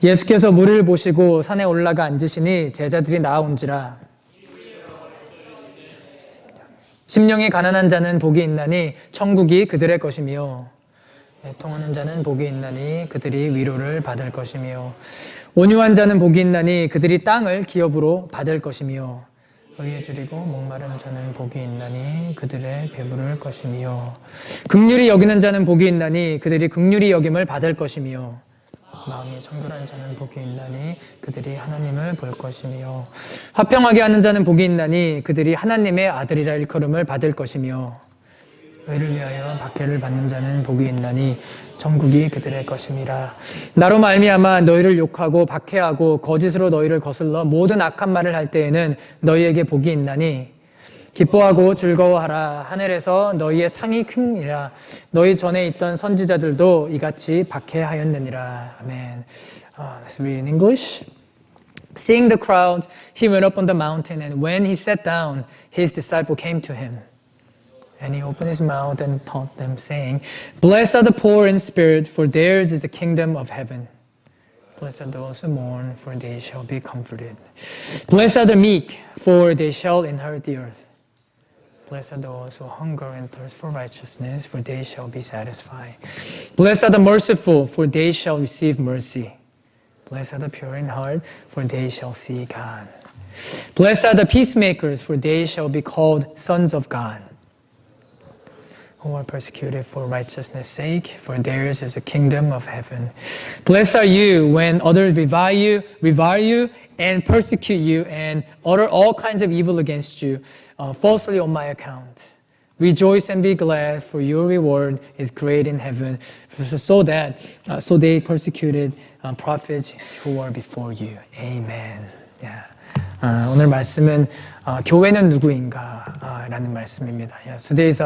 예수께서 무리를 보시고 산에 올라가 앉으시니 제자들이 나아온지라. 심령이 가난한 자는 복이 있나니 천국이 그들의 것이며 애통하는 자는 복이 있나니 그들이 위로를 받을 것이며 온유한 자는 복이 있나니 그들이 땅을 기업으로 받을 것이며 의에 줄이고 목마른 자는 복이 있나니 그들의 배부를 것이며 긍휼히 여기는 자는 복이 있나니 그들이 긍휼히 여김을 받을 것이며 마음이 청결한 자는 복이 있나니 그들이 하나님을 볼 것이며 화평하게 하는 자는 복이 있나니 그들이 하나님의 아들이라 일컬음을 받을 것이며 의를 위하여 박해를 받는 자는 복이 있나니 천국이 그들의 것임이라. 나로 말미암아 너희를 욕하고 박해하고 거짓으로 너희를 거슬러 모든 악한 말을 할 때에는 너희에게 복이 있나니 기뻐하고 즐거워하라. 하늘에서 너희의 상이 크니라. 너희 전에 있던 선지자들도 이같이 박해하였느니라. 아멘. Let's read in English. Seeing the crowd, he went up on the mountain, and when he sat down, his disciple came to him. And he opened his mouth and taught them, saying, Blessed are the poor in spirit, for theirs is the kingdom of heaven. Blessed are those who mourn, for they shall be comforted. Blessed are the meek, for they shall inherit the earth. Blessed are those who hunger and thirst for righteousness, for they shall be satisfied. Blessed are the merciful, for they shall receive mercy. Blessed are the pure in heart, for they shall see God. Blessed are the peacemakers, for they shall be called sons of God. Who are persecuted for righteousness' sake, for theirs is the kingdom of heaven. Blessed are you when others revile you, and persecute you, and utter all kinds of evil against you, falsely on my account. Rejoice and be glad, for your reward is great in heaven. So they persecuted prophets who were before you. Amen. Yeah. 오늘 말씀은 교회는 누구인가 라는 말씀입니다. Yeah, today's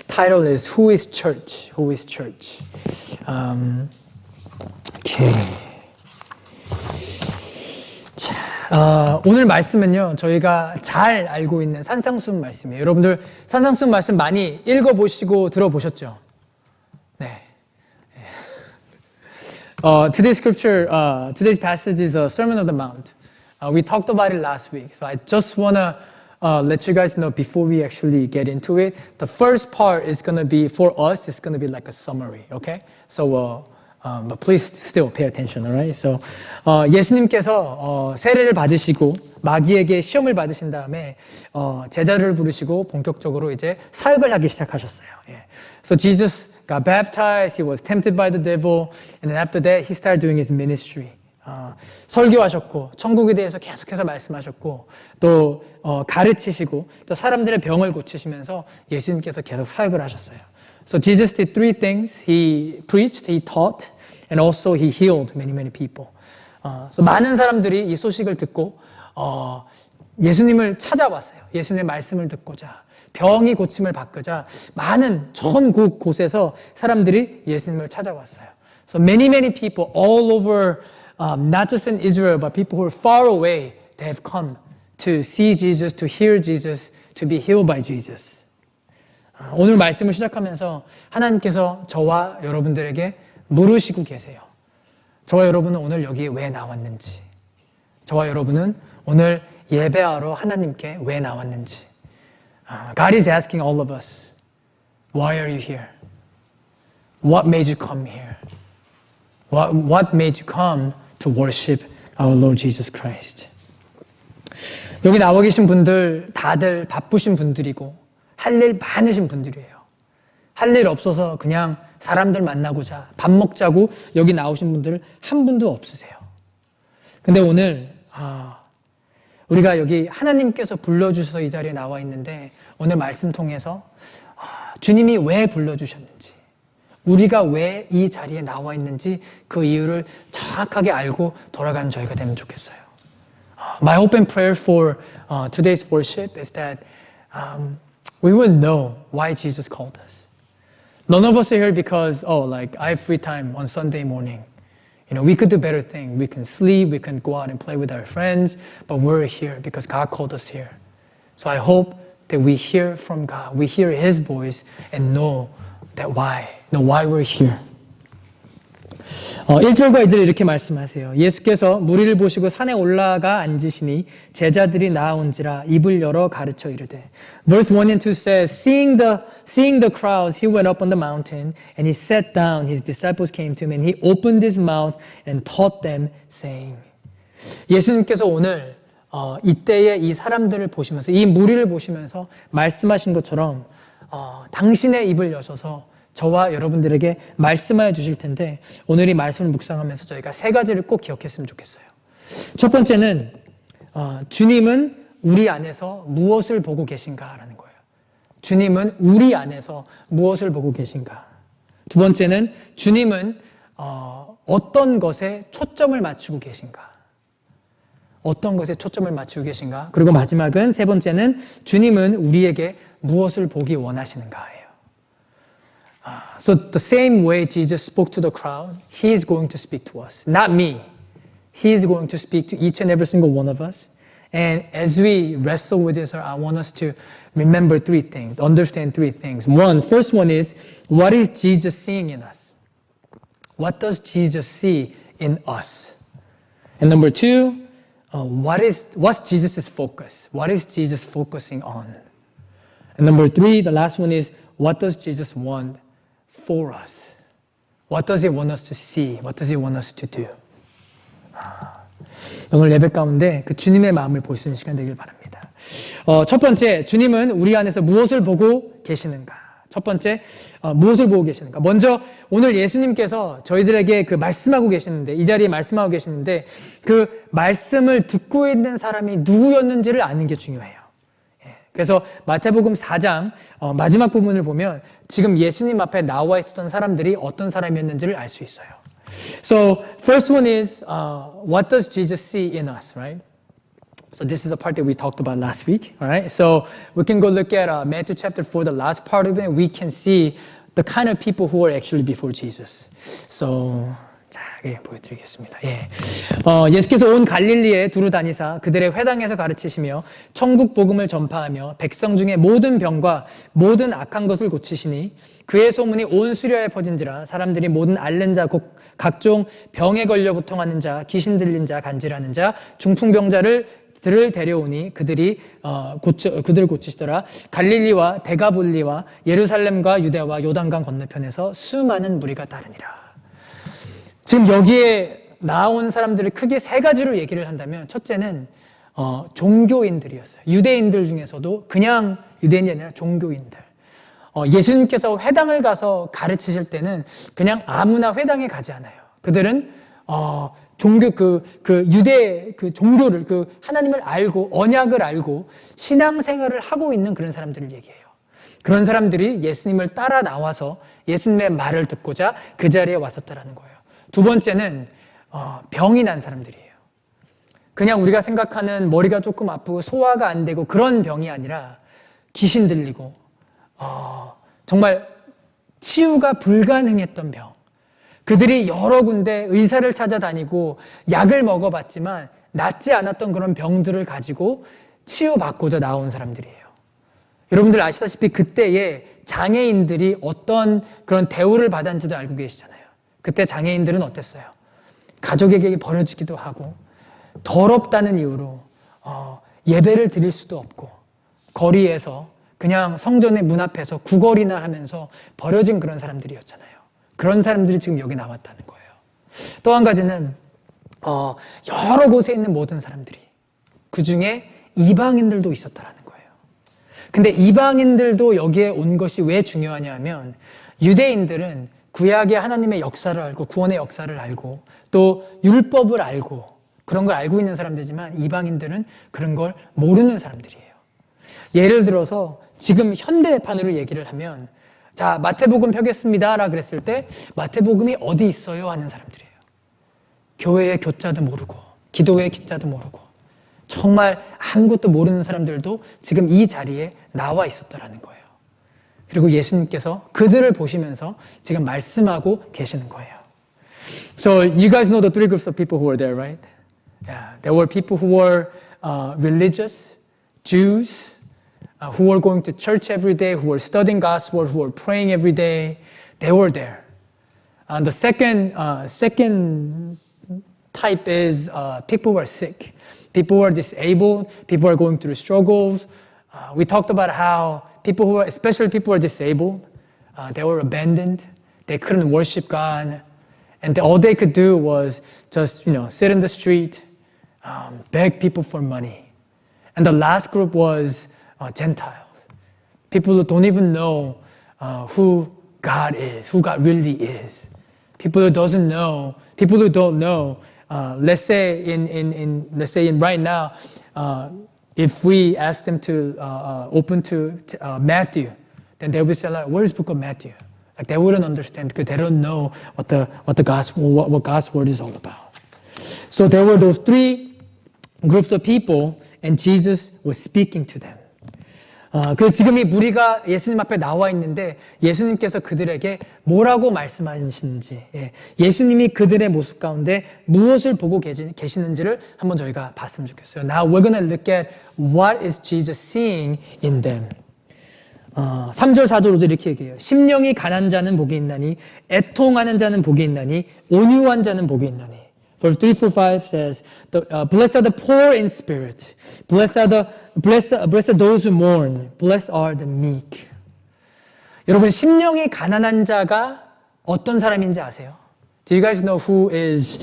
title is Who is Church? Who is Church? Okay. 자, 오늘 말씀은요, 저희가 잘 알고 있는 산상수훈 말씀이에요. 여러분들 산상수훈 말씀 많이 읽어보시고 들어보셨죠? 네. Today's scripture, today's passage is a Sermon on the Mount. We talked about it last week, so I just want to let you guys know before we actually get into it. The first part is going to be, for us, it's going to be like a summary, okay? So, but please still pay attention, alright? So, 예수님께서 세례를 받으시고 마귀에게 시험을 받으신 다음에 제자를 부르시고 본격적으로 이제 사역을 하기 시작하셨어요. Yeah. So Jesus got baptized, he was tempted by the devil, and then after that he started doing his ministry. 설교하셨고 천국에 대해서 계속해서 말씀하셨고 또 가르치시고 또 사람들의 병을 고치시면서 예수님께서 계속 사역을 하셨어요. So Jesus did three things. He preached, he taught, and also he healed many people. So 많은 사람들이 이 소식을 듣고 예수님을 찾아왔어요. 예수님의 말씀을 듣고자 병이 고침을 받고자 많은 전 곳에서 사람들이 예수님을 찾아왔어요. So many people all over not just in Israel, but people who are far away, they have come to see Jesus, to hear Jesus, to be healed by Jesus. 오늘 말씀을 시작하면서 하나님께서 저와 여러분들에게 물으시고 계세요. 저와 여러분은 오늘 여기 왜 나왔는지, 저와 여러분은 오늘 예배하러 하나님께 왜 나왔는지. God is asking all of us, why are you here? What made you come here? What made you come to worship our Lord Jesus Christ? 여기 나와 계신 분들 다들 바쁘신 분들이고 할 일 많으신 분들이에요. 할 일 없어서 그냥 사람들 만나고자 밥 먹자고 여기 나오신 분들 한 분도 없으세요. 근데 오늘 우리가 여기 하나님께서 불러주셔서 이 자리에 나와 있는데 오늘 말씀 통해서 주님이 왜 불러주셨는지 우리가 왜 이 자리에 나와 있는지 그 이유를 정확하게 알고 돌아가는 저희가 되면 좋겠어요. My hope and prayer for today's worship is that we will know why Jesus called us. None of us are here because, I have free time on Sunday morning. You know, we could do better things. We can sleep, we can go out and play with our friends, but we're here because God called us here. So I hope that we hear from God, we hear His voice and know why we're here. 1절과 2절에 이렇게 말씀하세요. 예수께서 무리를 보시고 산에 올라가 앉으시니 제자들이 나아온지라 입을 열어 가르쳐 이르되. Verse 1 and 2 says, seeing the crowds, he went up on the mountain and he sat down. His disciples came to him and he opened his mouth and taught them, saying. 예수님께서 오늘 이때에 이 사람들을 보시면서 이 무리를 보시면서 말씀하신 것처럼 당신의 입을 여셔서 저와 여러분들에게 말씀하여 주실 텐데 오늘 이 말씀을 묵상하면서 저희가 세 가지를 꼭 기억했으면 좋겠어요. 첫 번째는 주님은 우리 안에서 무엇을 보고 계신가라는 거예요. 주님은 우리 안에서 무엇을 보고 계신가. 두 번째는 주님은 어떤 것에 초점을 맞추고 계신가. 어떤 것에 초점을 맞추고 계신가. 그리고 마지막은 세 번째는 주님은 우리에게 무엇을 보기 원하시는가예요. So the same way Jesus spoke to the crowd, He is going to speak to us. Not me. He is going to speak to each and every single one of us. And as we wrestle with this, I want us to remember three things, understand three things. First one is, what is Jesus seeing in us? What does Jesus see in us? And number two, what's Jesus' focus? What is Jesus focusing on? And number three, the last one is, what does Jesus want for us? What does He want us to see? What does He want us to do? 오늘 예배 가운데 그 주님의 마음을 볼 수 있는 시간 되길 바랍니다. 첫 번째, 주님은 우리 안에서 무엇을 보고 계시는가? 첫 번째, 무엇을 보고 계시는가? 먼저 오늘 예수님께서 저희들에게 그 말씀하고 계시는데, 이 자리에 말씀하고 계시는데 그 말씀을 듣고 있는 사람이 누구였는지를 아는 게 중요해요. 그래서 마태복음 4장 마지막 부분을 보면 지금 예수님 앞에 나와 있었던 사람들이 어떤 사람이었는지를 알 수 있어요. So first one is what does Jesus see in us, right? So this is a part that we talked about last week, all right? So we can go look at Matthew chapter 4, the last part of it. We can see the kind of people who are actually before Jesus. So 자, 예, 보여드리겠습니다. 예. 예수께서 온 갈릴리에 두루 다니사 그들의 회당에서 가르치시며 천국 복음을 전파하며 백성 중에 모든 병과 모든 악한 것을 고치시니 그의 소문이 온 수려에 퍼진지라 사람들이 모든 앓는 자, 각종 병에 걸려 고통하는 자, 귀신 들린 자, 간질하는 자, 중풍병자를 데려오니 그들을 고치시더라. 갈릴리와 데가볼리와 예루살렘과 유대와 요단강 건너편에서 수많은 무리가 따르니라. 지금 여기에 나온 사람들을 크게 세 가지로 얘기를 한다면 첫째는 종교인들이었어요. 유대인들 중에서도 그냥 유대인이 아니라 종교인들. 예수님께서 회당을 가서 가르치실 때는 그냥 아무나 회당에 가지 않아요. 그들은 유대 종교를 하나님을 알고 언약을 알고 신앙생활을 하고 있는 그런 사람들을 얘기해요. 그런 사람들이 예수님을 따라 나와서 예수님의 말을 듣고자 그 자리에 왔었다라는 거예요. 두 번째는 병이 난 사람들이에요. 그냥 우리가 생각하는 머리가 조금 아프고 소화가 안 되고 그런 병이 아니라 귀신 들리고 정말 치유가 불가능했던 병. 그들이 여러 군데 의사를 찾아다니고 약을 먹어봤지만 낫지 않았던 그런 병들을 가지고 치유받고자 나온 사람들이에요. 여러분들 아시다시피 그때에 장애인들이 어떤 그런 대우를 받았는지도 알고 계시잖아요. 그때 장애인들은 어땠어요? 가족에게 버려지기도 하고 더럽다는 이유로 예배를 드릴 수도 없고 거리에서 그냥 성전의 문 앞에서 구걸이나 하면서 버려진 그런 사람들이었잖아요. 그런 사람들이 지금 여기 나왔다는 거예요. 또 한 가지는 여러 곳에 있는 모든 사람들이 그 중에 이방인들도 있었다라는 거예요. 근데 이방인들도 여기에 온 것이 왜 중요하냐 하면 유대인들은 구약의 하나님의 역사를 알고 구원의 역사를 알고 또 율법을 알고 그런 걸 알고 있는 사람들이지만 이방인들은 그런 걸 모르는 사람들이에요. 예를 들어서 지금 현대판으로 얘기를 하면 자 마태복음 펴겠습니다 라 그랬을 때 마태복음이 어디 있어요 하는 사람들이에요. 교회의 교자도 모르고 기도회의 기자도 모르고 정말 아무것도 모르는 사람들도 지금 이 자리에 나와 있었다라는 거예요. 그리고 예수님께서 그들을 보시면서 지금 말씀하고 계시는 거예요. So you guys know the three groups of people who were there, right? Yeah, there were people who were religious, Jews, who were going to church every day, who were studying gospel, who were praying every day. They were there. And the second type is people who are sick. People who are disabled, people who are going through struggles. We talked about how people who are, especially people who are disabled, they were abandoned. They couldn't worship God. And all they could do was just, sit in the street, beg people for money. And the last group was Gentiles. People who don't even know who God is, who God really is. People who don't know. Let's say in right now, if we ask them to open to Matthew, then they will say like, "Where is Book of Matthew?" Like they wouldn't understand because they don't know what God's word is all about. So there were those three groups of people, and Jesus was speaking to them. 그래서 지금 이 무리가 예수님 앞에 나와 있는데 예수님께서 그들에게 뭐라고 말씀하시는지, 예수님이 그들의 모습 가운데 무엇을 보고 계시는지를 한번 저희가 봤으면 좋겠어요. Now we're going to look at what is Jesus seeing in them. 3절, 4절, 5절 이렇게 얘기해요. 심령이 가난한 자는 복이 있나니, 애통하는 자는 복이 있나니, 온유한 자는 복이 있나니. Verse 3, 4, 5 says, Blessed are the poor in spirit. Blessed are those who mourn. Blessed are the meek. 여러분, 심령이 가난한 자가 어떤 사람인지 아세요? Do you guys know who is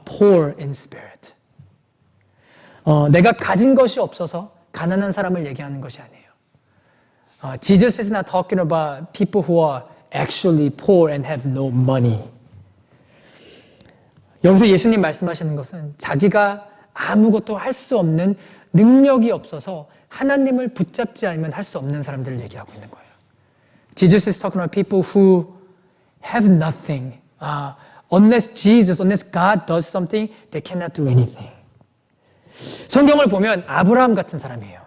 poor in spirit? 내가 가진 것이 없어서 가난한 사람을 얘기하는 것이 아니에요. Jesus is not talking about people who are actually poor and have no money. 여기서 예수님 말씀하시는 것은 자기가 아무것도 할 수 없는 능력이 없어서 하나님을 붙잡지 않으면 할 수 없는 사람들을 얘기하고 있는 거예요. Jesus is talking about people who have nothing. Unless God does something, they cannot do anything. 성경을 보면 아브라함 같은 사람이에요.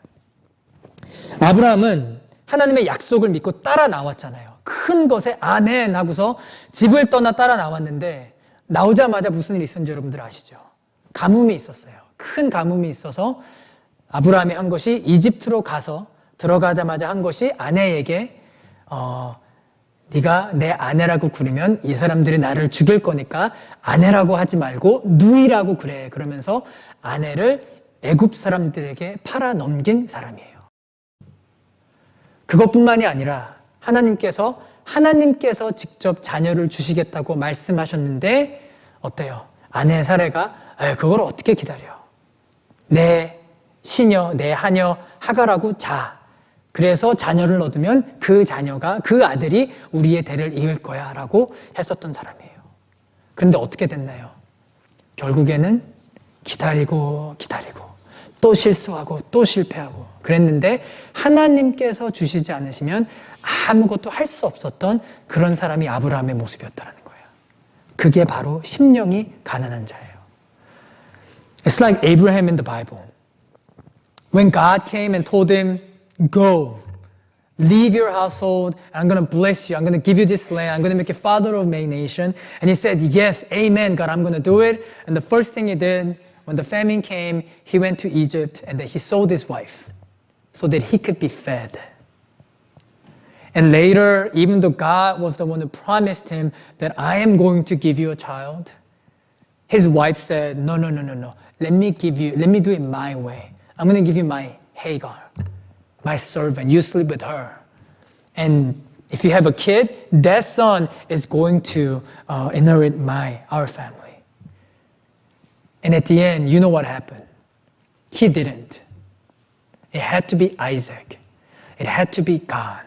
아브라함은 하나님의 약속을 믿고 따라 나왔잖아요. 큰 것에 아멘 하고서 집을 떠나 따라 나왔는데 나오자마자 무슨 일이 있었는지 여러분들 아시죠? 가뭄이 있었어요. 큰 가뭄이 있어서 아브라함이 한 것이 이집트로 가서 들어가자마자 한 것이 아내에게 네가 내 아내라고 부르면 이 사람들이 나를 죽일 거니까 아내라고 하지 말고 누이라고 그래. 그러면서 아내를 애굽 사람들에게 팔아 넘긴 사람이에요. 그것뿐만이 아니라 하나님께서 직접 자녀를 주시겠다고 말씀하셨는데 어때요? 아내의 사례가 그걸 어떻게 기다려? 내 시녀, 내 하녀 하가라고 자. 그래서 자녀를 얻으면 그 자녀가, 그 아들이 우리의 대를 이을 거야 라고 했었던 사람이에요. 그런데 어떻게 됐나요? 결국에는 기다리고 또 실수하고 또 실패하고 그랬는데 하나님께서 주시지 않으시면 아무것도 할 수 없었던 그런 사람이 아브라함의 모습이었다는 거예요. 그게 바로 심령이 가난한 자예요. It's like Abraham in the Bible. When God came and told him, go, leave your household, I'm going to bless you, I'm going to give you this land, I'm going to make you father of many nations. And he said, yes, amen, God, I'm going to do it. And the first thing he did, when the famine came, he went to Egypt and then he sold his wife so that he could be fed. And later, even though God was the one who promised him that I am going to give you a child, his wife said, no. Let me do it my way. I'm going to give you my Hagar, my servant. You sleep with her. And if you have a kid, that son is going to inherit our family. And at the end, you know what happened? He didn't. It had to be Isaac. It had to be God.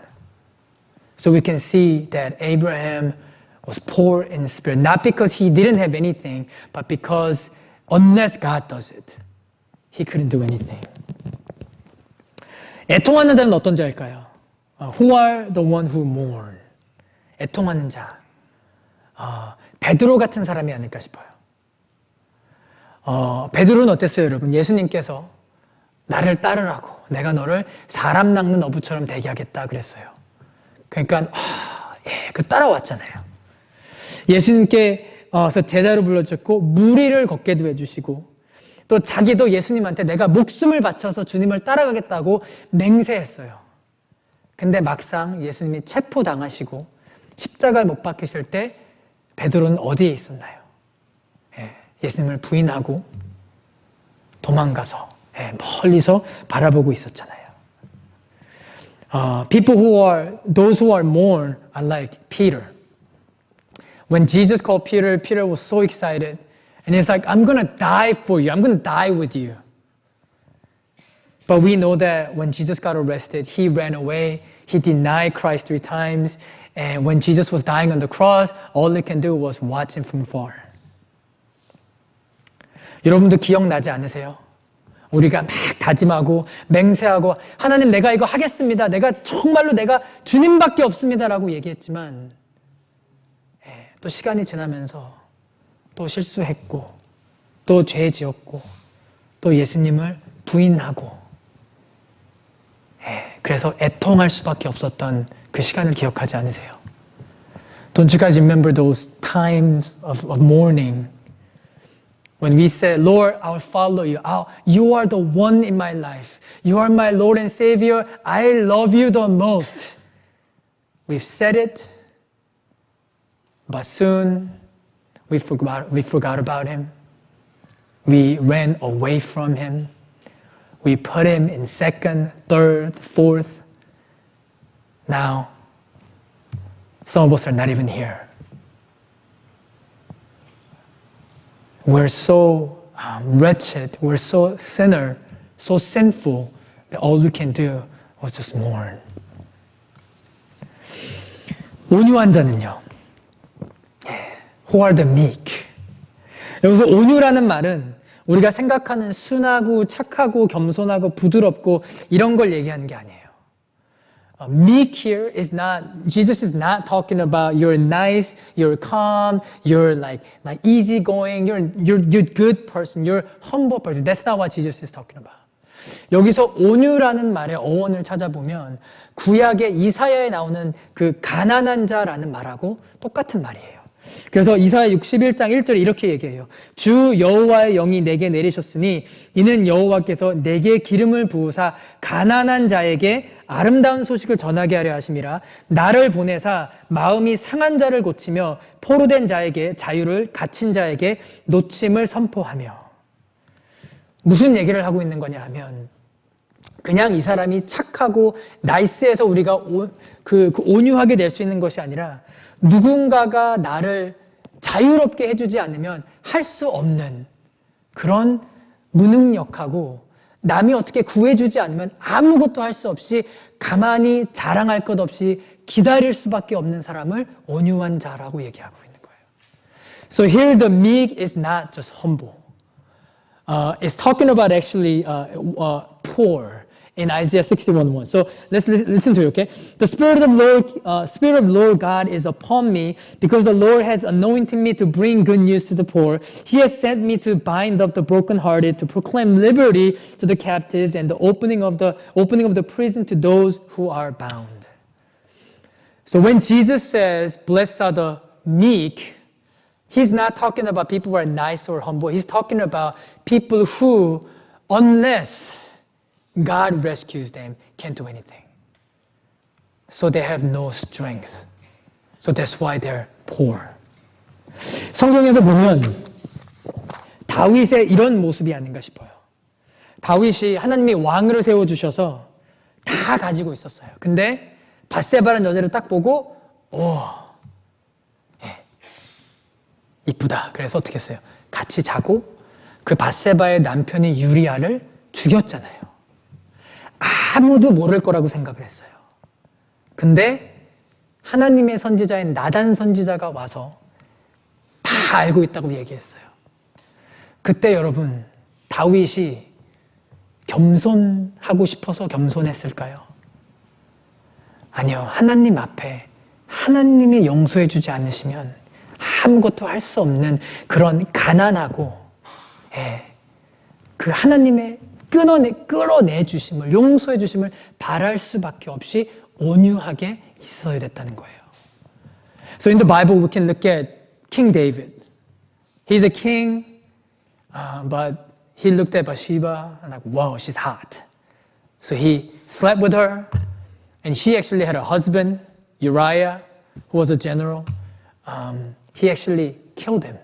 So we can see that Abraham was poor in spirit, not because he didn't have anything, but because unless God does it, he couldn't do anything. 애통하는 자는 어떤 자일까요? Who are the one who mourn? 애통하는 자. 베드로 같은 사람이 아닐까 싶어요. 베드로는 어땠어요, 여러분? 예수님께서 나를 따르라고 내가 너를 사람 낚는 어부처럼 되게 하겠다 그랬어요. 그러니까 그 따라왔잖아요. 예수님께서 제자로 불러주셨고 무리를 걷게도 해주시고 또 자기도 예수님한테 내가 목숨을 바쳐서 주님을 따라가겠다고 맹세했어요. 근데 막상 예수님이 체포당하시고 십자가에 못 박히실 때 베드로는 어디에 있었나요? 예수님을 부인하고 도망가서 멀리서 바라보고 있었잖아요. Those who are mourn are like Peter. When Jesus called Peter, Peter was so excited. And he's like, I'm going to die for you. I'm going to die with you. But we know that when Jesus got arrested, he ran away. He denied Christ 3 times. And when Jesus was dying on the cross, all he can do was watch him from far. 여러분도 기억나지 않으세요? 우리가 막 다짐하고 맹세하고 하나님 내가 이거 하겠습니다. 정말로 내가 주님밖에 없습니다라고 얘기했지만 또 시간이 지나면서 또 실수했고 또 죄 지었고 또 예수님을 부인하고 그래서 애통할 수밖에 없었던 그 시간을 기억하지 않으세요? Don't you guys remember those times of mourning? When we say, Lord, I'll follow you. You are the one in my life. You are my Lord and Savior. I love you the most. We've said it, but soon we forgot about him. We ran away from him. We put him in second, third, fourth. Now, some of us are not even here. We're so wretched, we're so sinful, that all we can do was just mourn. 온유한 자는요, who are the meek. 여기서 온유라는 말은 우리가 생각하는 순하고 착하고 겸손하고 부드럽고 이런 걸 얘기하는 게 아니에요. Meek here is not, Jesus is not talking about you're nice, you're calm, you're like easygoing, you're good person, you're humble person. That's not what Jesus is talking about. 여기서 온유라는 말의 어원을 찾아보면 구약의 이사야에 나오는 그 가난한 자라는 말하고 똑같은 말이에요. 그래서 이사야 61장 1절에 이렇게 얘기해요. 주 여호와의 영이 내게 내리셨으니 이는 여호와께서 내게 기름을 부으사 가난한 자에게 아름다운 소식을 전하게 하려 하심이라. 나를 보내사 마음이 상한 자를 고치며 포로된 자에게 자유를, 갇힌 자에게 노침을 선포하며. 무슨 얘기를 하고 있는 거냐 하면 그냥 이 사람이 착하고 나이스해서 우리가 온유하게 될 수 있는 것이 아니라 누군가가 나를 자유롭게 해주지 않으면 할 수 없는 그런 무능력하고 남이 어떻게 구해주지 않으면 아무것도 할 수 없이 가만히 자랑할 것 없이 기다릴 수밖에 없는 사람을 온유한 자라고 얘기하고 있는 거예요. So here the meek is not just humble. It's talking about actually poor. In Isaiah 61:1. So let's listen to it, okay? The Spirit of Lord God is upon me because the Lord has anointed me to bring good news to the poor. He has sent me to bind up the brokenhearted, to proclaim liberty to the captives and the opening of the prison to those who are bound. So when Jesus says, blessed are the meek, he's not talking about people who are nice or humble. He's talking about people who, unless God rescues them, can't do anything. So they have no strength. So that's why they're poor. 성경에서 보면 다윗의 이런 모습이 아닌가 싶어요. 다윗이 하나님이 왕으로 세워주셔서 다 가지고 있었어요. 근데 밧세바라는 여자를 딱 보고 이쁘다. 그래서 어떻게 했어요? 같이 자고 그 밧세바의 남편이 유리아를 죽였잖아요. 아무도 모를 거라고 생각을 했어요. 근데 하나님의 선지자인 나단 선지자가 와서 다 알고 있다고 얘기했어요. 그때 여러분, 다윗이 겸손하고 싶어서 겸손했을까요? 아니요. 하나님 앞에 하나님이 용서해 주지 않으시면 아무것도 할 수 없는 그런 가난하고 그 하나님의 끌어내 주심을, 용서해 주심을 바랄 수밖에 없이 온유하게 있어야 됐다는 거예요. So in the Bible we can look at King David. He's a king, but he looked at Bathsheba and like, wow, she's hot. So he slept with her, and she actually had a husband, Uriah, who was a general. he actually killed him.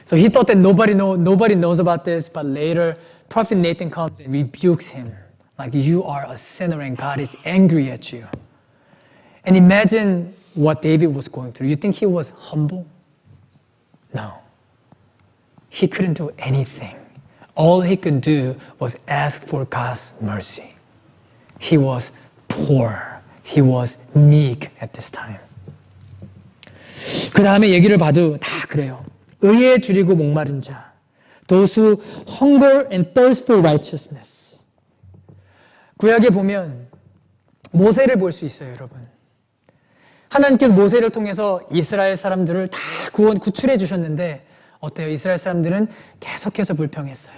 So he thought that nobody knows about this, but later Prophet Nathan comes and rebukes him. Like, you are a sinner and God is angry at you. And imagine what David was going through. You think he was humble? No. He couldn't do anything. All he could do was ask for God's mercy. He was poor. He was meek at this time. 그 다음에 얘기를 봐도 다 그래요. 의에 줄이고 목마른 자. Those who hunger and thirst for righteousness. 구약에 보면 모세를 볼 수 있어요, 여러분. 하나님께서 모세를 통해서 이스라엘 사람들을 다 구출해 주셨는데 어때요? 이스라엘 사람들은 계속해서 불평했어요.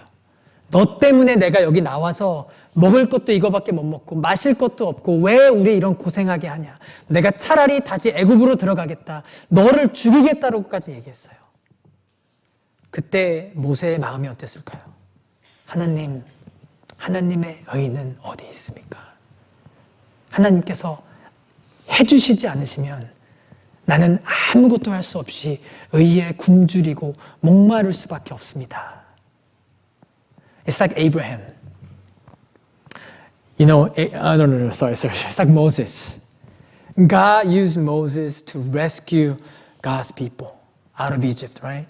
너 때문에 내가 여기 나와서 먹을 것도 이거밖에 못 먹고 마실 것도 없고 왜 우리 이런 고생하게 하냐. 내가 차라리 다시 애굽으로 들어가겠다. 너를 죽이겠다고까지 얘기했어요. 그때 모세의 마음이 어땠을까요? 하나님의 의는 어디 있습니까? 하나님께서 해주시지 않으시면 나는 아무것도 할 수 없이 의에 굶주리고 목마를 수밖에 없습니다. It's like Abraham. Sorry. It's like Moses. God used Moses to rescue God's people out of Egypt, right?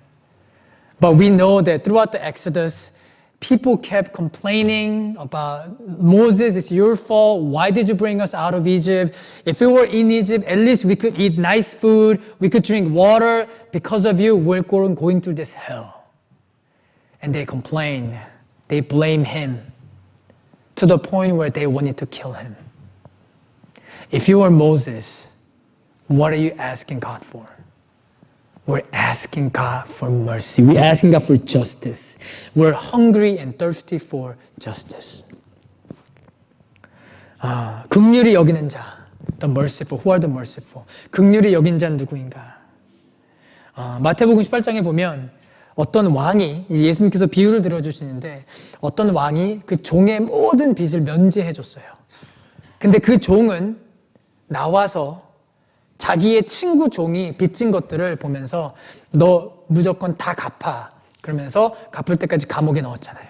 But we know that throughout the Exodus, people kept complaining about, Moses, it's your fault. Why did you bring us out of Egypt? If we were in Egypt, at least we could eat nice food. We could drink water. Because of you, we're going through this hell. And they complain. They blame him to the point where they wanted to kill him. If you were Moses, what are you asking God for? We're asking God for mercy. We're asking God for justice. We're hungry and thirsty for justice. 긍휼히 여기는 자, the merciful. Who are the merciful? 긍휼히 여긴 자는 누구인가? 마태복음 18장에 보면 어떤 왕이, 예수님께서 비유를 들어주시는데 어떤 왕이 그 종의 모든 빚을 면제해 줬어요. 근데 그 종은 나와서 자기의 친구 종이 빚진 것들을 보면서 너 무조건 다 갚아. 그러면서 갚을 때까지 감옥에 넣었잖아요.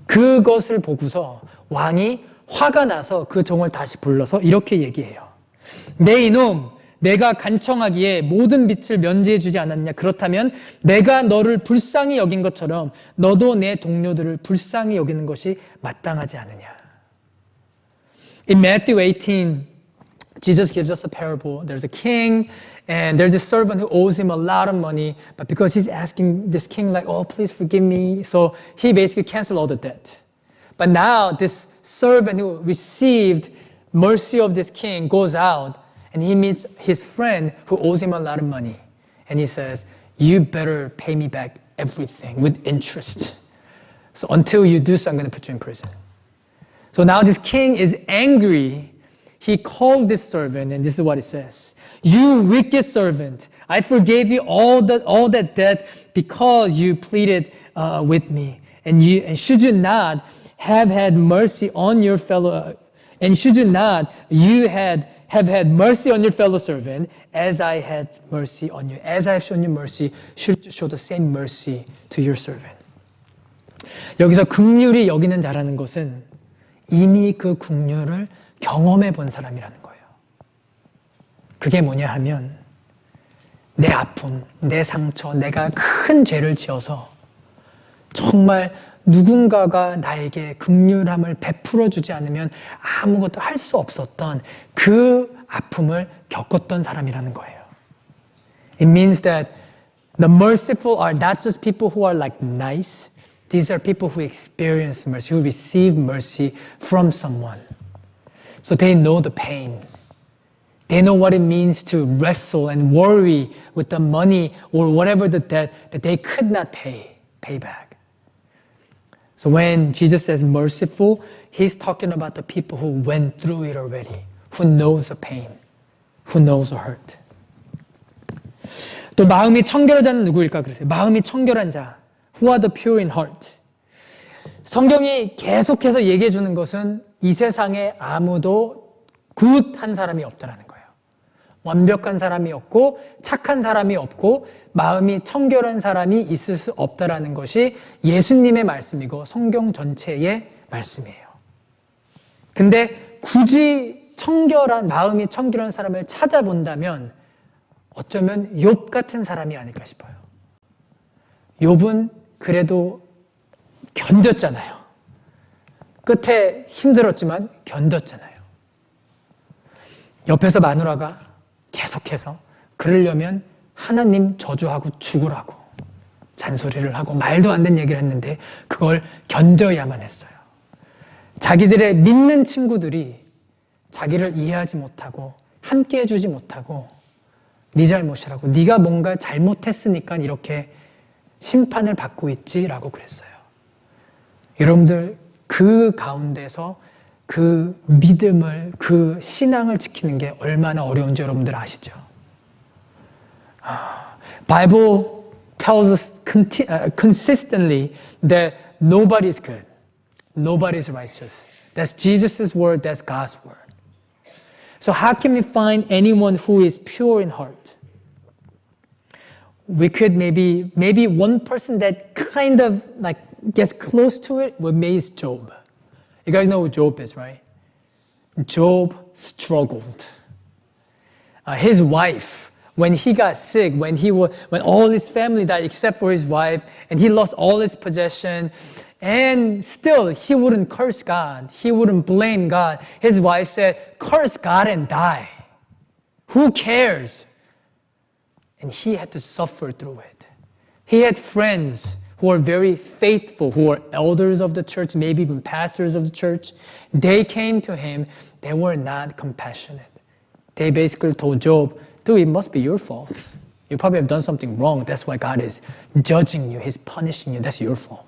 그것을 보고서 왕이 화가 나서 그 종을 다시 불러서 이렇게 얘기해요. 내 이놈, 내가 간청하기에 모든 빚을 면제해 주지 않았느냐. 그렇다면 내가 너를 불쌍히 여긴 것처럼 너도 내 동료들을 불쌍히 여기는 것이 마땅하지 않느냐. In Matthew 18, Jesus gives us a parable. There's a king, and there's a servant who owes him a lot of money, but because he's asking this king, like, oh, please forgive me, so he basically canceled all the debt. But now this servant who received mercy of this king goes out, and he meets his friend who owes him a lot of money. And he says, you better pay me back everything with interest. So until you do so, I'm going to put you in prison. So now this king is angry. He calls this servant, and this is what it says. You wicked servant, I forgave you all that debt because you pleaded with me. And should you not have had mercy on your fellow, and should you not have had mercy on your fellow servant, as I had mercy on you, as I have shown you mercy, should you show the same mercy to your servant. 여기서 긍휼히 여기는 자라는 것은 이미 그 긍휼을 경험해 본 사람이라는 거예요. 그게 뭐냐 하면 내 아픔, 내 상처, 내가 큰 죄를 지어서 정말 누군가가 나에게 긍휼함을 베풀어 주지 않으면 아무것도 할 수 없었던 그 아픔을 겪었던 사람이라는 거예요. It means that the merciful are not just people who are like nice. These are people who experience mercy, who receive mercy from someone. So they know the pain. They know what it means to wrestle and worry with the money or whatever the debt that they could not pay back. So when Jesus says merciful, he's talking about the people who went through it already, who knows the pain, who knows the hurt. 또 마음이 청결한 자는 누구일까 그러세요? 마음이 청결한 자. Who are the pure in heart? 성경이 계속해서 얘기해 주는 것은 이 세상에 아무도 굿한 사람이 없다라는 거예요. 완벽한 사람이 없고 착한 사람이 없고 마음이 청결한 사람이 있을 수 없다라는 것이 예수님의 말씀이고 성경 전체의 말씀이에요. 근데 굳이 마음이 청결한 사람을 찾아본다면 어쩌면 욥 같은 사람이 아닐까 싶어요. 욥은 그래도 견뎠잖아요. 끝에 힘들었지만 견뎠잖아요. 옆에서 마누라가 계속해서 그러려면 하나님 저주하고 죽으라고 잔소리를 하고 말도 안 되는 얘기를 했는데 그걸 견뎌야만 했어요. 자기들의 믿는 친구들이 자기를 이해하지 못하고 함께 해주지 못하고 네 잘못이라고 네가 뭔가 잘못했으니까 이렇게 심판을 받고 있지라고 그랬어요. 여러분들 그 가운데서 그 믿음을, 그 신앙을 지키는 게 얼마나 어려운지 여러분들 아시죠? Bible tells us consistently that nobody is good, nobody is righteous. That's Jesus' word, that's God's word. So how can we find anyone who is pure in heart? We could maybe one person that kind of like gets close to it, well, maybe is Job. You guys know who Job is, right? Job struggled. His wife, when he got sick, when all his family died except for his wife, and he lost all his possession, and still he wouldn't curse God. He wouldn't blame God. His wife said, "Curse God and die. Who cares?" And he had to suffer through it. He had friends who are very faithful, who are elders of the church, maybe even pastors of the church. They came to him. They were not compassionate. They basically told Job, dude, it must be your fault. You probably have done something wrong. That's why God is judging you. He's punishing you. That's your fault.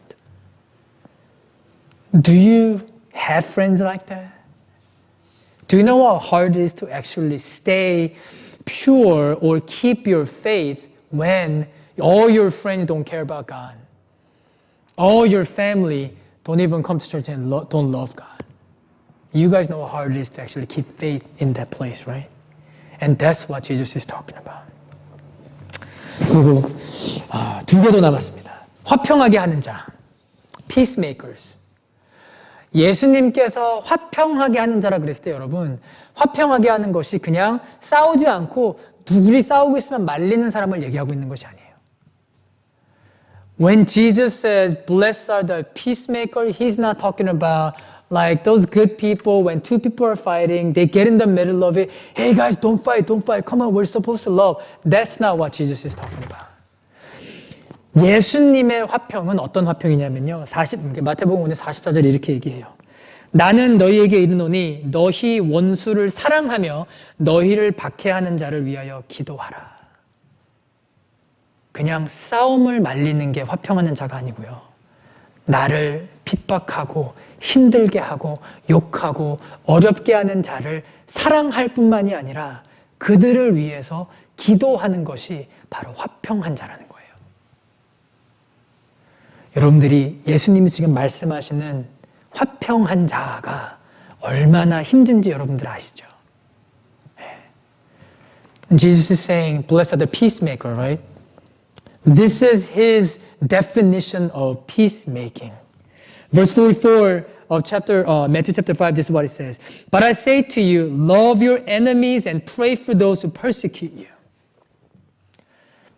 Do you have friends like that? Do you know how hard it is to actually stay pure or keep your faith when all your friends don't care about God? All your family don't even come to church and don't love God. You guys know how hard it is to actually keep faith in that place, right? And that's what Jesus is talking about. 그리고 두 개 더 남았습니다. 화평하게 하는 자, peacemakers. 예수님께서 화평하게 하는 자라 그랬을 때 여러분, 화평하게 하는 것이 그냥 싸우지 않고 둘이 싸우고 있으면 말리는 사람을 얘기하고 있는 것이 아니에요. When Jesus says, blessed are the peacemaker, he's not talking about like those good people, when two people are fighting, they get in the middle of it. Hey guys, don't fight. Come on, we're supposed to love. That's not what Jesus is talking about. 예수님의 화평은 어떤 화평이냐면요. 마태복음 5장 44절에 이렇게 얘기해요. 나는 너희에게 이르노니 너희 원수를 사랑하며 너희를 박해하는 자를 위하여 기도하라. 그냥 싸움을 말리는 게 화평하는 자가 아니고요. 나를 핍박하고 힘들게 하고 욕하고 어렵게 하는 자를 사랑할 뿐만이 아니라 그들을 위해서 기도하는 것이 바로 화평한 자라는 거예요. 여러분들이 예수님이 지금 말씀하시는 화평한 자가 얼마나 힘든지 여러분들 아시죠? Jesus is saying, blessed are the peacemaker, right? This is his definition of peacemaking. Verse 44 of Matthew chapter 5, this is what it says. But I say to you, love your enemies and pray for those who persecute you.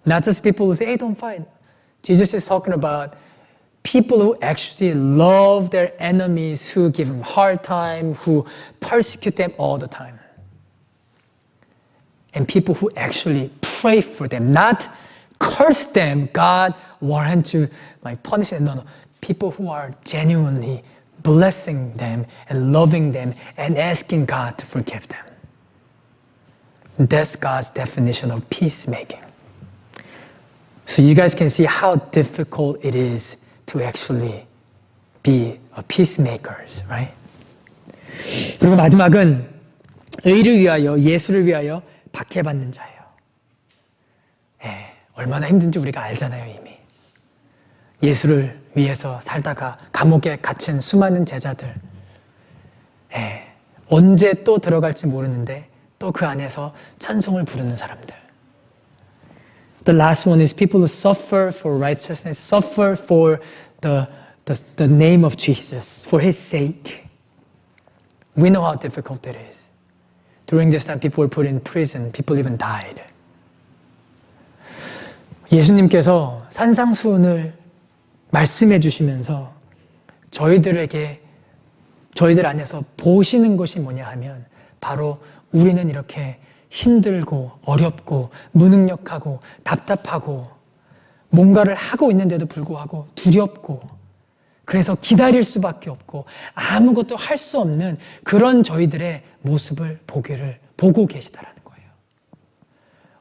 Not just people who say, hey, don't fight. Jesus is talking about people who actually love their enemies, who give them a hard time, who persecute them all the time. And people who actually pray for them, not curse them, God wanted to punish them. No. People who are genuinely blessing them and loving them and asking God to forgive them. That's God's definition of peacemaking. So you guys can see how difficult it is to actually be a peacemakers, right? 그리고 마지막은 의를 위하여, 예수를 위하여 박해받는 자예요. 얼마나 힘든지 우리가 알잖아요, 이미. 예수를 위해서 살다가 감옥에 갇힌 수많은 제자들. 언제 또 들어갈지 모르는데 또 그 안에서 찬송을 부르는 사람들. The last one is people who suffer for righteousness, suffer for the name of Jesus, for His sake. We know how difficult it is. During this time, people were put in prison. People even died. 예수님께서 산상수훈을 말씀해 주시면서 저희들 안에서 보시는 것이 뭐냐 하면 바로 우리는 이렇게 힘들고 어렵고 무능력하고 답답하고 뭔가를 하고 있는데도 불구하고 두렵고 그래서 기다릴 수밖에 없고 아무것도 할 수 없는 그런 저희들의 모습을 보고 계시다라는 거예요.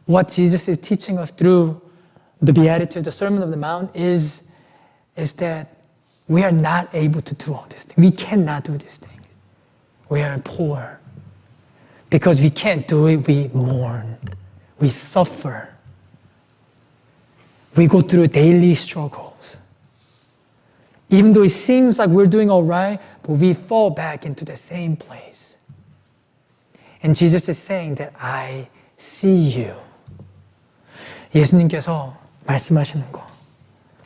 What Jesus is teaching us through the Beatitudes, the Sermon on the Mount is that we are not able to do all these things. We cannot do these things. We are poor. Because we can't do it, we mourn. We suffer. We go through daily struggles. Even though it seems like we're doing all right, but we fall back into the same place. And Jesus is saying that I see you. 예수님께서 말씀하시는 거.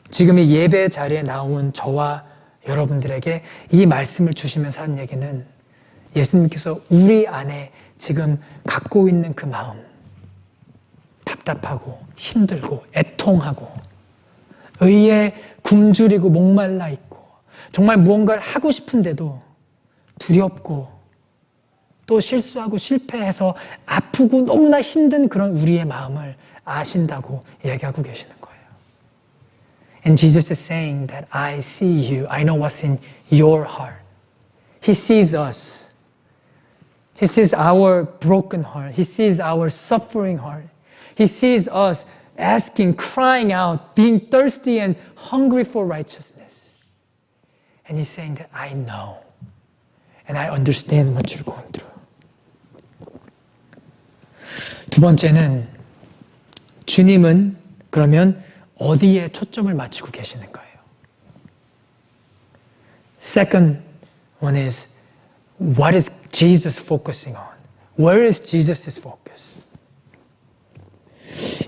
지금 이 예배 자리에 나온 저와 여러분들에게 이 말씀을 주시면서 하는 얘기는 예수님께서 우리 안에 지금 갖고 있는 그 마음, 답답하고 힘들고 애통하고 의에 굶주리고 목말라 있고 정말 무언가를 하고 싶은데도 두렵고 또 실수하고 실패해서 아프고 너무나 힘든 그런 우리의 마음을 아신다고 얘기하고 계시는 거예요. And Jesus is saying that I see you. I know what's in your heart. He sees us. He sees our broken heart. He sees our suffering heart. He sees us asking, crying out, being thirsty and hungry for righteousness. And He's saying that I know and I understand what you're going through. 두 번째는 주님은 그러면 어디에 초점을 맞추고 계시는 거예요? Second one is what is Jesus focusing on? Where is Jesus' focus?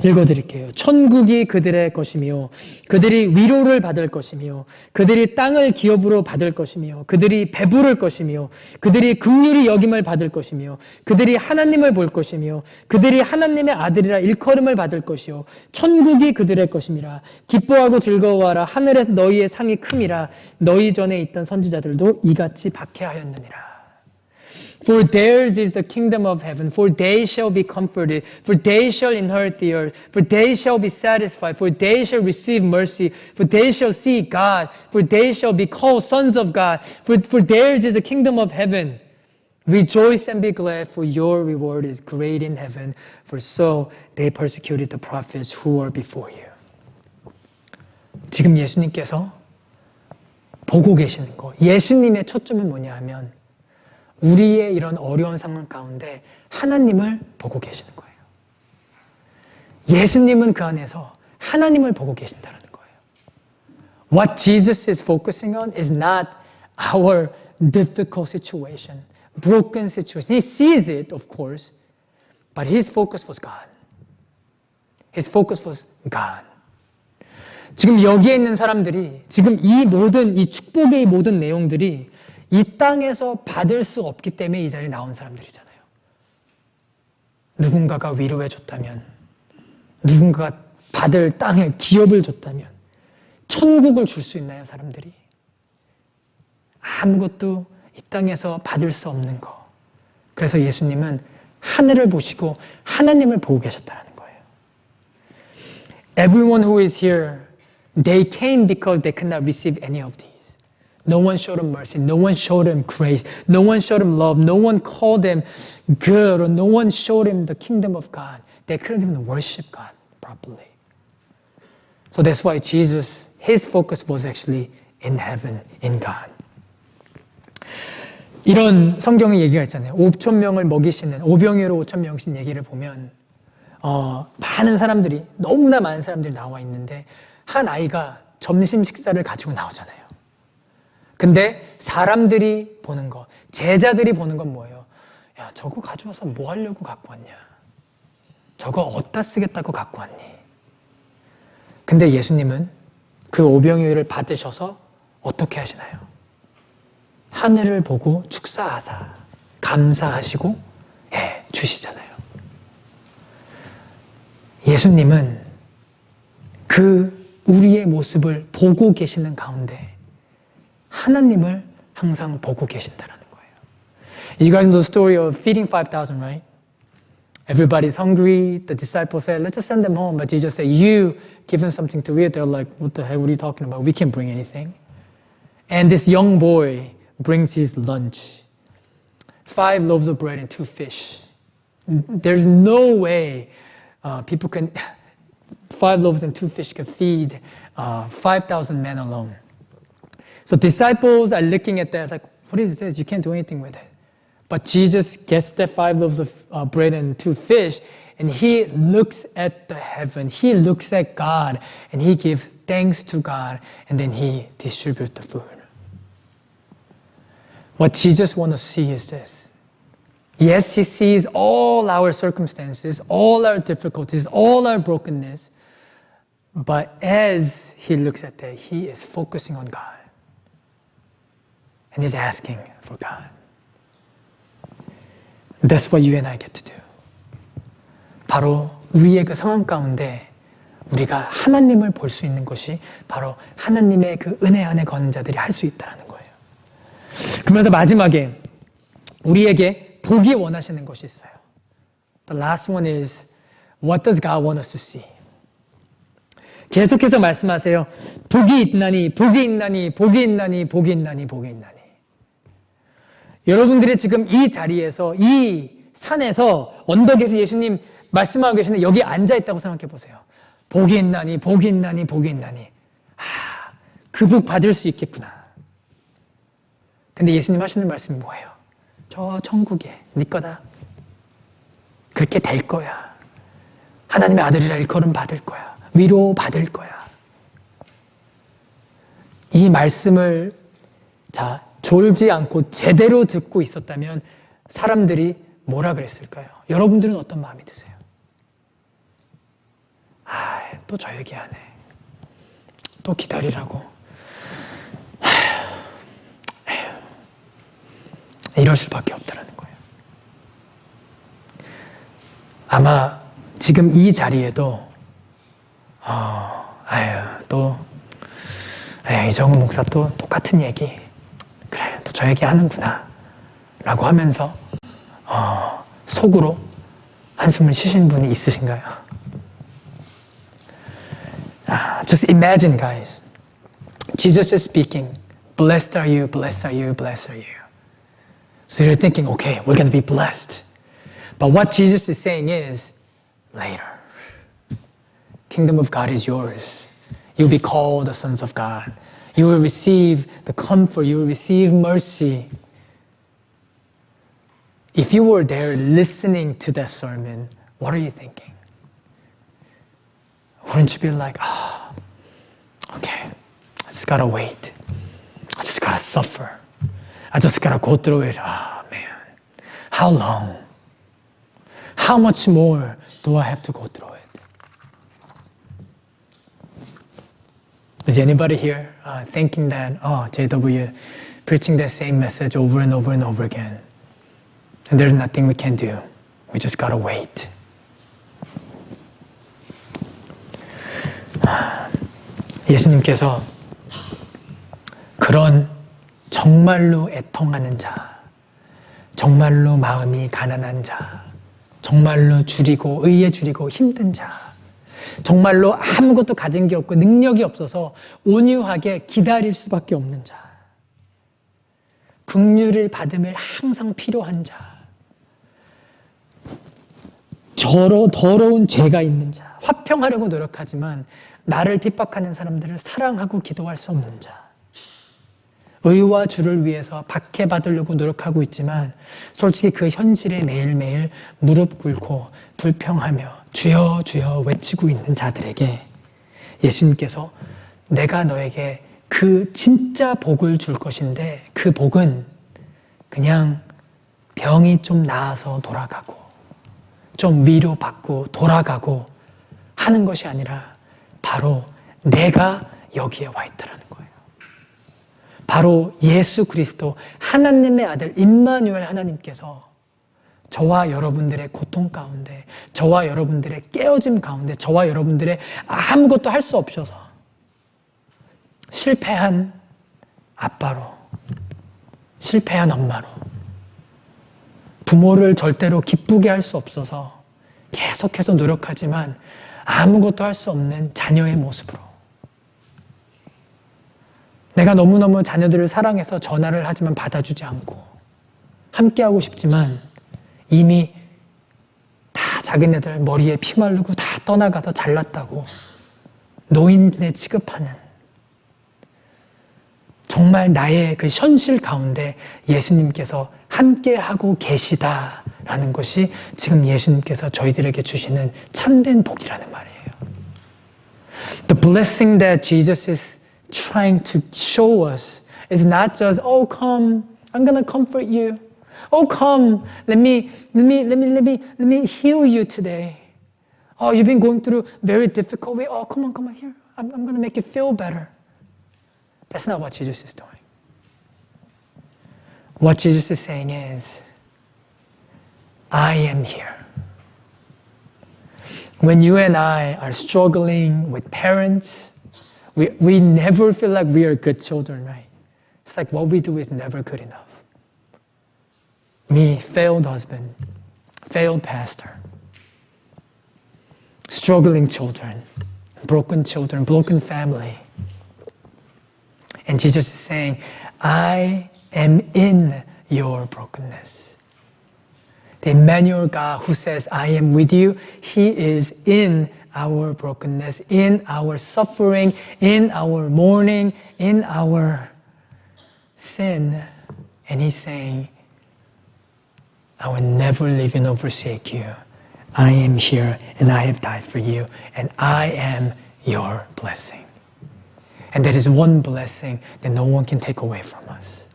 읽어드릴게요. 천국이 그들의 것이며 그들이 위로를 받을 것이며 그들이 땅을 기업으로 받을 것이며 그들이 배부를 것이며 그들이 긍휼히 여김을 받을 것이며 그들이 하나님을 볼 것이며 그들이 하나님의 아들이라 일컬음을 받을 것이요 천국이 그들의 것임이라 기뻐하고 즐거워하라 하늘에서 너희의 상이 큼이라 너희 전에 있던 선지자들도 이같이 박해하였느니라. For theirs is the kingdom of heaven, for they shall be comforted, for they shall inherit the earth, for they shall be satisfied, for they shall receive mercy, for they shall see God, for they shall be called sons of God, for theirs is the kingdom of heaven. Rejoice and be glad, for your reward is great in heaven, for so they persecuted the prophets who were before you. 지금 예수님께서 보고 계시는 거, 예수님의 초점은 뭐냐 하면 우리의 이런 어려운 상황 가운데 하나님을 보고 계시는 거예요. 예수님은 그 안에서 하나님을 보고 계신다는 거예요. What Jesus is focusing on is not our difficult situation, broken situation. He sees it, of course, but his focus was God. His focus was God. 지금 여기에 있는 사람들이 지금 이 축복의 이 모든 내용들이 이 땅에서 받을 수 없기 때문에 이 자리에 나온 사람들이잖아요. 누군가가 위로해 줬다면, 누군가가 받을 땅에 기업을 줬다면 천국을 줄 수 있나요, 사람들이? 아무것도 이 땅에서 받을 수 없는 거. 그래서 예수님은 하늘을 보시고 하나님을 보고 계셨다는 거예요. Everyone who is here, they came because they could not receive any of these. No one showed him mercy. No one showed him grace. No one showed him love. No one called him good. Or no one showed him the kingdom of God. They couldn't even worship God properly. So that's why Jesus, his focus was actually in heaven, in God. 이런 성경의 얘기가 있잖아요. 5천 명을 먹이시는, 오병이어로 5천 명이신 얘기를 보면 많은 사람들이, 너무나 많은 사람들이 나와 있는데 한 아이가 점심 식사를 가지고 나오잖아요. 근데 사람들이 보는 거, 제자들이 보는 건 뭐예요? 야, 저거 가져와서 뭐 하려고 갖고 왔냐? 저거 어디다 쓰겠다고 갖고 왔니? 근데 예수님은 그 오병이어를 받으셔서 어떻게 하시나요? 하늘을 보고 축사하사 감사하시고 주시잖아요. 예수님은 그 우리의 모습을 보고 계시는 가운데 하나님을 항상 보고 계신다라는 거예요. You guys know the story of feeding 5,000, right? Everybody's hungry. The disciples said, let's just send them home. But Jesus said, you give them something to eat. They're like, what the heck, what are you talking about? We can't bring anything. And this young boy brings his lunch. 5 loaves of bread and 2 fish. There's no way people can, 5 loaves and 2 fish can feed 5,000 men alone. So disciples are looking at that like, what is this? You can't do anything with it. But Jesus gets the 5 loaves of bread and 2 fish, and he looks at the heaven. He looks at God, and he gives thanks to God, and then he distributes the food. What Jesus wants to see is this. Yes, he sees all our circumstances, all our difficulties, all our brokenness, but as he looks at that, he is focusing on God. And he's asking for God. That's what you and I get to do. 바로 우리의 그 상황 가운데 우리가 하나님을 볼 수 있는 것이 바로 하나님의 그 은혜 안에 거는 자들이 할 수 있다는 거예요. 그러면서 마지막에 우리에게 보기 원하시는 것이 있어요. The last one is, what does God want us to see? 계속해서 말씀하세요. 복이 있나니, 복이 있나니, 복이 있나니, 복이 있나니, 복이 있나니. 여러분들이 지금 이 자리에서, 이 산에서, 언덕에서 예수님 말씀하고 계시는데 여기 앉아있다고 생각해 보세요. 복이 있나니, 복이 있나니, 복이 있나니. 그 복 받을 수 있겠구나. 근데 예수님 하시는 말씀이 뭐예요? 저 천국에 네 거다. 그렇게 될 거야. 하나님의 아들이라 일컬음 받을 거야. 위로 받을 거야. 이 말씀을 졸지 않고 제대로 듣고 있었다면 사람들이 뭐라 그랬을까요? 여러분들은 어떤 마음이 드세요? 또 저 얘기하네. 또 기다리라고. 이럴 수밖에 없다라는 거예요. 아마 지금 이 자리에도 이정우 목사 또 똑같은 얘기. 그래, 또 저 얘기 하는구나 라고 하면서 속으로 한숨을 쉬신 분이 있으신가요? Just imagine, guys. Jesus is speaking. Blessed are you, blessed are you, blessed are you. So you're thinking, okay, we're going to be blessed. But what Jesus is saying is, later. Kingdom of God is yours. You'll be called the sons of God. You will receive the comfort. You will receive mercy. If you were there listening to that sermon, what are you thinking? Wouldn't you be like, okay, I just gotta wait. I just gotta suffer. I just gotta go through it. Man, how long? How much more do I have to go through it? Is anybody here thinking that, JW preaching the same message over and over and over again, and there's nothing we can do. We just gotta wait. 예수님께서 그런 정말로 애통하는 자, 정말로 마음이 가난한 자, 정말로 줄이고 의에 줄이고 힘든 자, 정말로 아무것도 가진 게 없고 능력이 없어서 온유하게 기다릴 수밖에 없는 자, 긍휼을 받음을 항상 필요한 자, 더러운 죄가 있는 자, 화평하려고 노력하지만 나를 핍박하는 사람들을 사랑하고 기도할 수 없는 자, 의와 주를 위해서 박해받으려고 노력하고 있지만 솔직히 그 현실에 매일매일 무릎 꿇고 불평하며 주여 주여 외치고 있는 자들에게 예수님께서 내가 너에게 그 진짜 복을 줄 것인데 그 복은 그냥 병이 좀 나아서 돌아가고 좀 위로받고 돌아가고 하는 것이 아니라 바로 내가 여기에 와 있다라는 거예요. 바로 예수 그리스도 하나님의 아들 임마누엘 하나님께서 저와 여러분들의 고통 가운데, 저와 여러분들의 깨어짐 가운데, 저와 여러분들의 아무것도 할 수 없어서 실패한 아빠로, 실패한 엄마로, 부모를 절대로 기쁘게 할 수 없어서 계속해서 노력하지만 아무것도 할 수 없는 자녀의 모습으로, 내가 너무너무 자녀들을 사랑해서 전화를 하지만 받아주지 않고 함께하고 싶지만 이미 다 자기네들 머리에 피 마르고 다 떠나가서 잘났다고 노인에 취급하는, 정말 나의 그 현실 가운데 예수님께서 함께하고 계시다라는 것이 지금 예수님께서 저희들에게 주시는 참된 복이라는 말이에요. The blessing that Jesus is trying to show us is not just, oh come, I'm gonna comfort you. Oh come, let me heal you today. Oh, you've been going through very difficult way. Oh, come on here. I'm gonna make you feel better. That's not what Jesus is doing. What Jesus is saying is, I am here. When you and I are struggling with parents, we never feel like we are good children, right? It's like what we do is never good enough. Me, failed husband, failed pastor, struggling children, broken family. And Jesus is saying, I am in your brokenness. The Emmanuel God who says, I am with you, He is in our brokenness, in our suffering, in our mourning, in our sin. And He's saying, I will never leave you nor forsake you. I am here and I have died for you and I am your blessing. And that is one blessing that no one can take away from us.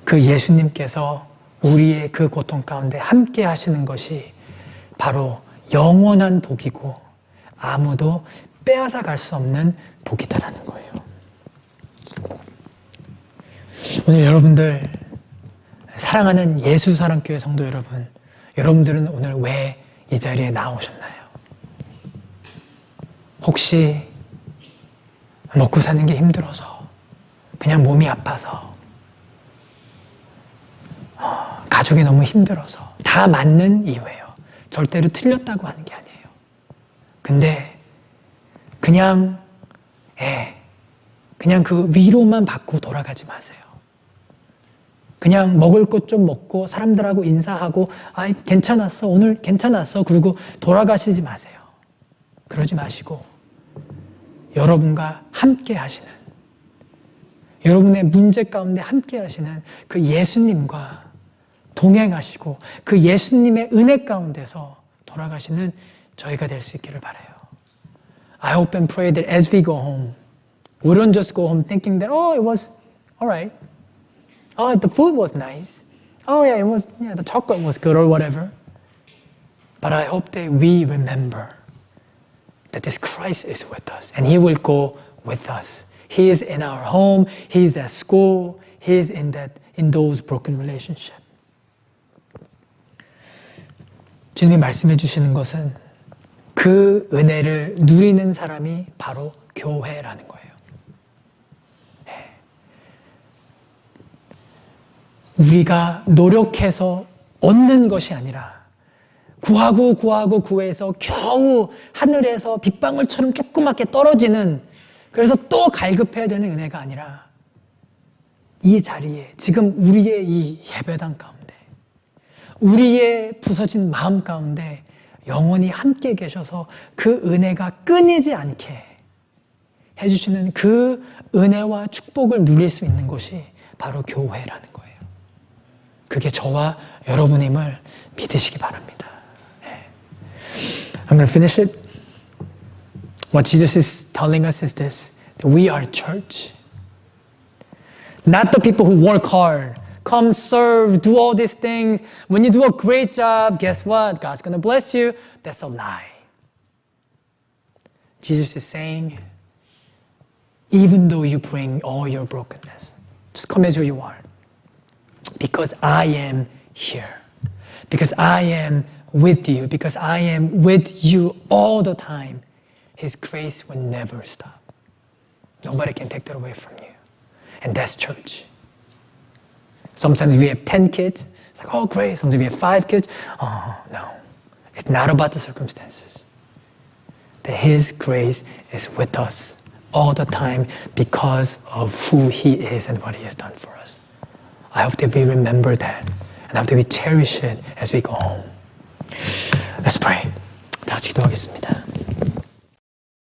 그 예수님께서 우리의 그 고통 가운데 함께 하시는 것이 바로 영원한 복이고 아무도 빼앗아 갈 수 없는 복이다라는 거예요. 오늘 여러분들, 사랑하는 예수사랑교회 성도 여러분, 여러분들은 오늘 왜 이 자리에 나오셨나요? 혹시 먹고 사는 게 힘들어서, 그냥 몸이 아파서, 가족이 너무 힘들어서, 다 맞는 이유예요. 절대로 틀렸다고 하는 게 아니에요. 근데 그냥 그 위로만 받고 돌아가지 마세요. 그냥 먹을 것 좀 먹고 사람들하고 인사하고 괜찮았어, 오늘 괜찮았어, 그러고 돌아가시지 마세요. 그러지 마시고 여러분과 함께 하시는, 여러분의 문제 가운데 함께 하시는 그 예수님과 동행하시고 그 예수님의 은혜 가운데서 돌아가시는 저희가 될 수 있기를 바라요. I hope and pray that as we go home, we don't just go home thinking that, oh, it was all right. Oh, the food was nice. Oh, yeah, the chocolate was good or whatever. But I hope that we remember that this Christ is with us and He will go with us. He is in our home. He is at school. He is in those broken relationships. 주님이 말씀해 주시는 것은 그 은혜를 누리는 사람이 바로 교회라는 거예요. 우리가 노력해서 얻는 것이 아니라 구해서 겨우 하늘에서 빗방울처럼 조그맣게 떨어지는, 그래서 또 갈급해야 되는 은혜가 아니라 이 자리에 지금 우리의 이 예배당 가운데, 우리의 부서진 마음 가운데 영원히 함께 계셔서 그 은혜가 끊이지 않게 해주시는 그 은혜와 축복을 누릴 수 있는 곳이 바로 교회라는 거예요. 그게 저와 여러분임을 믿으시기 바랍니다. I'm going to finish it. What Jesus is telling us is this, that we are church. Not the people who work hard, come serve, do all these things. When you do a great job, guess what? God's going to bless you. That's a lie. Jesus is saying, even though you bring all your brokenness, just come as who you are. Because I am here. Because I am with you. Because I am with you all the time. His grace will never stop. Nobody can take that away from you. And that's church. Sometimes we have 10 kids. It's like, oh, great. Sometimes we have 5 kids. Oh, no. It's not about the circumstances. That His grace is with us all the time because of who He is and what He has done for us. I hope that we remember that. And I hope that we cherish it as we go home. Let's pray. 다 같이 기도하겠습니다.